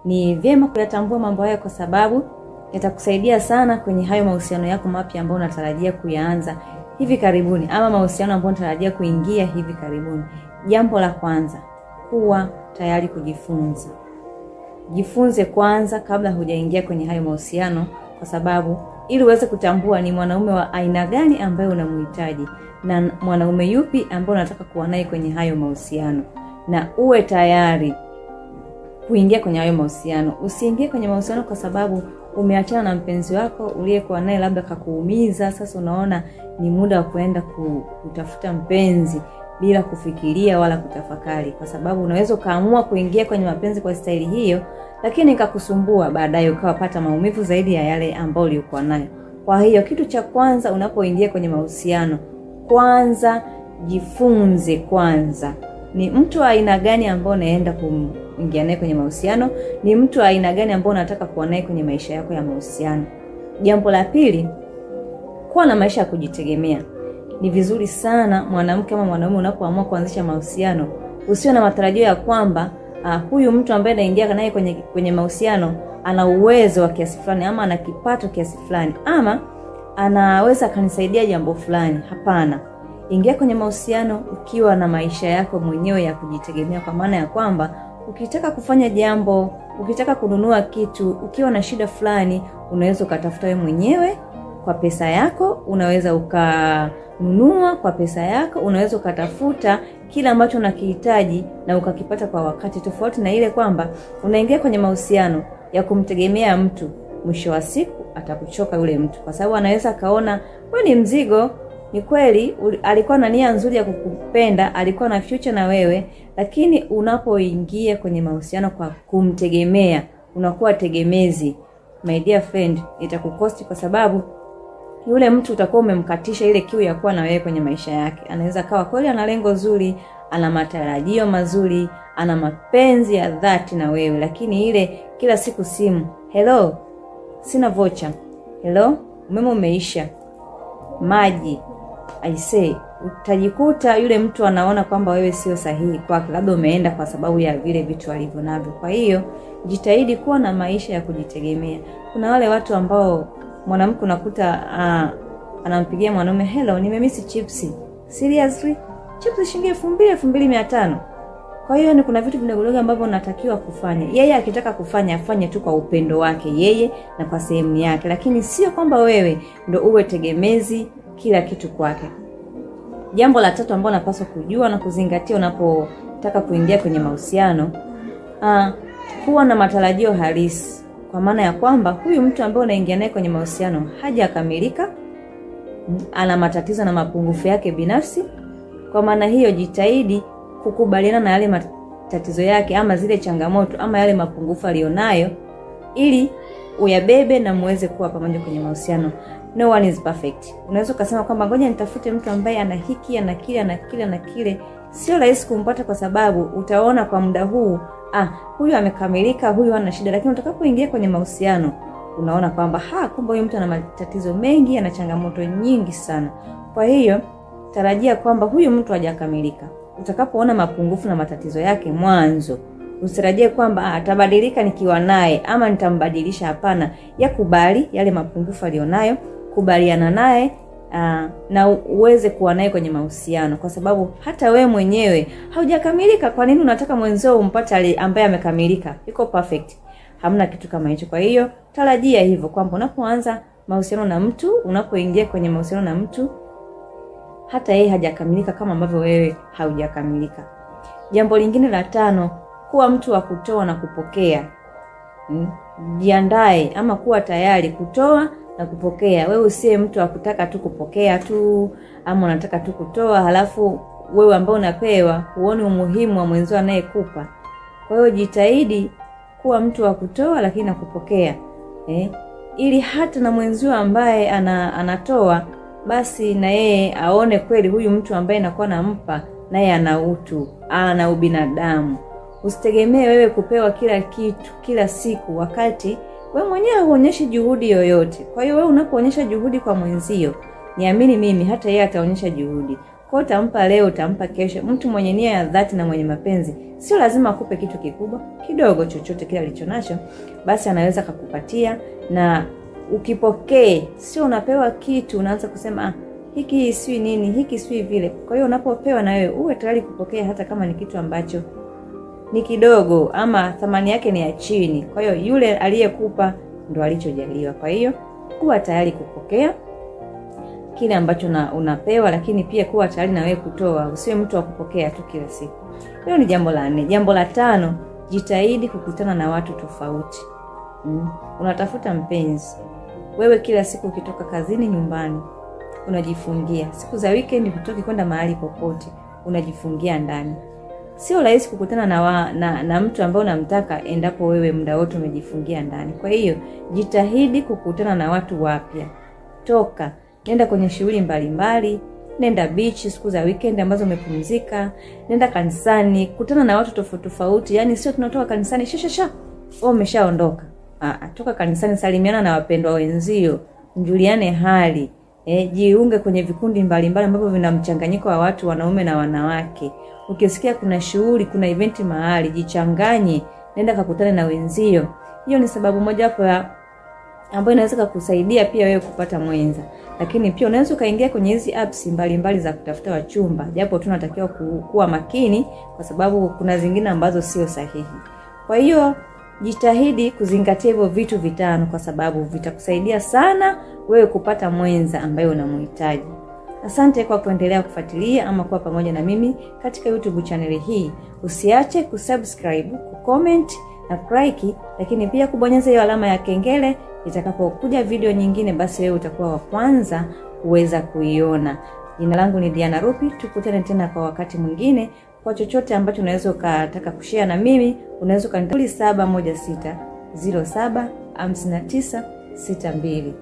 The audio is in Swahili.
Ni vyema kuyatambua mambo haya kwa sababu yatakusaidia sana kwenye hayo mahusiano yako mapya ambayo unatarajia kuyaanza hivi karibuni ama mahusiano ambayo unatarajia kuingia hivi karibuni. Jambo la kwanza, kuwa tayari kujifunza. Jifunze kwanza kabla hujaingia kwenye hayo mahusiano, kwa sababu ili uweze kutambua ni mwanaume wa aina gani ambaye unamhitaji na mwanaume yupi ambaye unataka kuwa naye kwenye hayo mahusiano, na uwe tayari kuingia kwenye hayo mahusiano. Usiingie kwenye mahusiano kwa sababu umeachana na mpenzi wako uliyekuwa naye, labda kakuumiza, sasa unaona ni muda wa kuenda kutafuta mpenzi bila kufikiria wala kutafakari, kwa sababu unaweza kaamua kuingia kwenye mapenzi kwa staili hiyo, lakini ikakusumbua baadaye ukawapata maumivu zaidi ya yale ambayo ulikuwa nayo. Kwa hiyo kitu cha kwanza unapoingia kwenye mahusiano, kwanza jifunze kwanza ni mtu wa aina gani ambao unaenda kuingia naye kwenye mahusiano, ni mtu wa aina gani ambao unataka kuwa naye kwenye maisha yako ya mahusiano. Jambo la pili, kuwa na maisha ya kujitegemea. Ni vizuri sana mwanamke ama mwanaume unapoamua kuanzisha mahusiano, usiwe na matarajio ya kwamba huyu mtu ambaye anaingia naye kwenye mahusiano ana uwezo wa kiasi fulani ama ana kipato kiasi fulani ama anaweza kanisaidia jambo fulani. Hapana. Ingia kwenye mahusiano ukiwa na maisha yako mwenyewe ya kujitegemea, kwa maana ya kwamba ukitaka kufanya jambo, ukitaka kununua kitu, ukiwa na shida fulani, unaweza ukatafuta wewe mwenyewe kwa pesa yako, unaweza ukanunua kwa pesa yako, unaweza ukatafuta kila ambacho unakihitaji na ukakipata kwa wakati, tofauti na ile kwamba unaingia kwenye mahusiano ya kumtegemea mtu. Mwisho wa siku atakuchoka yule mtu, kwa sababu anaweza kaona wewe ni mzigo. Ni kweli alikuwa na nia nzuri ya kukupenda, alikuwa na future na wewe, lakini unapoingia kwenye mahusiano kwa kumtegemea, unakuwa tegemezi. My dear friend, itakukosti, kwa sababu yule mtu utakuwa umemkatisha ile kiu ya kuwa na wewe kwenye maisha yake. Anaweza kawa kweli ana lengo zuri, ana matarajio mazuri, ana mapenzi ya dhati na wewe, lakini ile kila siku simu, hello, sina vocha, hello, umeme umeisha, maji, I say, utajikuta yule mtu anaona kwamba wewe sio sahihi kwake, labda umeenda kwa sababu ya vile vitu alivyo navyo. Kwa hiyo jitahidi kuwa na maisha ya kujitegemea. Kuna wale watu ambao mwanamke unakuta anampigia mwanaume, hello, nimemiss chips. Seriously? Chips shilingi 2,500. Kwa hiyo ni kuna vitu vidogo ambavyo unatakiwa kufanya. Yeye akitaka kufanya afanye tu kwa upendo wake yeye na kwa sehemu yake, lakini sio kwamba wewe ndio uwe tegemezi kila kitu kwake. Jambo la tatu ambalo unapaswa kujua na kuzingatia unapotaka kuingia kwenye mahusiano, kuwa na matarajio halisi. Kwa maana ya kwamba huyu mtu ambaye unaingia naye kwenye mahusiano hajakamilika, ana matatizo na mapungufu yake binafsi. Kwa maana hiyo jitahidi kukubaliana na yale matatizo yake ama zile changamoto ama yale mapungufu alionayo, ili uyabebe na muweze kuwa pamoja kwenye mahusiano. No one is perfect. Unaweza kusema kwamba ngoja nitafute mtu ambaye ana hiki, ana kile, ana kile, ana kile. Sio rahisi kumpata, kwa sababu utaona kwa muda huu huyu amekamilika, huyu hana shida, lakini utakapoingia kwenye mahusiano unaona kwamba kumbe huyu mtu ana matatizo mengi, ana changamoto nyingi sana. Kwa hiyo tarajia kwamba huyu mtu hajakamilika. Utakapoona mapungufu na matatizo yake mwanzo, usitarajie kwamba atabadilika nikiwa naye ama nitambadilisha. Hapana, yakubali yale mapungufu alionayo, kubaliana naye na uweze kuwa naye kwenye mahusiano, kwa sababu hata we mwenyewe haujakamilika. Kwa nini unataka mwenzio umpate ambaye amekamilika, yuko perfect? Hamna kitu kama hicho. Kwa hiyo tarajia hivyo kwamba unapoanza mahusiano na mtu, unapoingia kwenye mahusiano na mtu, hata yeye hajakamilika kama ambavyo wewe haujakamilika. Jambo lingine la tano, kuwa mtu wa kutoa na kupokea. Jiandae ama kuwa tayari kutoa na kupokea. Wewe usiye mtu wa kutaka tu kupokea tu, ama unataka tu kutoa halafu wewe ambao unapewa huoni umuhimu wa mwenzio anayekupa. Kwa hiyo jitahidi kuwa mtu wa kutoa lakini na kupokea, ili hata na mwenzio ambaye anatoa, basi na yeye aone kweli huyu mtu ambaye anakuwa nampa naye ana utu, ana ubinadamu. Usitegemee wewe kupewa kila kitu kila siku wakati wewe mwenyewe huonyeshi juhudi yoyote. Kwa hiyo wewe unapoonyesha juhudi kwa mwenzio, niamini mimi, hata yeye ataonyesha juhudi. Kwa utampa leo, utampa kesho. Mtu mwenye nia ya dhati na mwenye mapenzi sio lazima akupe kitu kikubwa, kidogo chochote kile alichonacho basi anaweza kukupatia, na ukipokee sio unapewa kitu unaanza kusema hiki si nini, hiki si vile. Kwa hiyo unapopewa na wewe uwe tayari kupokea, hata kama ni kitu ambacho ni kidogo ama thamani yake ni ya chini. Kwa hiyo yule aliyekupa ndo alichojaliwa. Kwa hiyo kuwa tayari kupokea kile ambacho unapewa, lakini pia kuwa tayari na wewe kutoa. Usiwe mtu wa kupokea tu kila siku. Hilo ni jambo la 4. Jambo la 5, jitahidi kukutana na watu tofauti. Unatafuta mpenzi. Wewe kila siku ukitoka kazini, nyumbani unajifungia. Siku za weekend hutoki kwenda mahali popote, unajifungia ndani. Sio rahisi kukutana na mtu ambaye unamtaka endapo wewe muda wote umejifungia ndani. Kwa hiyo jitahidi kukutana na watu wapya. Toka, nenda kwenye shughuli mbalimbali, nenda beach siku za weekend ambazo umepumzika, nenda kanisani, kutana na watu tofauti tofauti. Yaani sio tunatoka kanisani wewe umeshaondoka. Toka kanisani, salimiana na wapendwa wenzio, mjuliane hali. Jiunge kwenye vikundi mbalimbali ambavyo vina mchanganyiko wa watu, wanaume na wanawake. Ukisikia kuna shughuli, kuna event mahali, jichanganye, nenda kakutane na wenzio. Hiyo ni sababu moja hapo ambayo inaweza kukusaidia pia wewe kupata mwenza. Lakini pia unaweza kaingia kwenye hizi apps mbalimbali za kutafuta wachumba, japo tunatakiwa kuwa makini kwa sababu kuna zingine ambazo sio sahihi. Kwa hiyo jitahidi kuzingatia hivyo vitu 5 kwa sababu vitakusaidia sana wewe kupata mwenza ambaye unamhitaji. Asante kwa kuendelea kufuatilia ama kuwa pamoja na mimi katika YouTube channel hii. Usiache kusubscribe, kucomment na kulike, lakini pia kubonyeza hiyo alama ya kengele. Itakapokuja video nyingine basi wewe utakuwa wa kwanza kuweza kuiona. Jina langu ni Diana Rupi. Tukutane tena kwa wakati mwingine. Kwa chochote ambacho unaweza ukataka kushare na mimi, unaweza kanitali 716 07 59 62.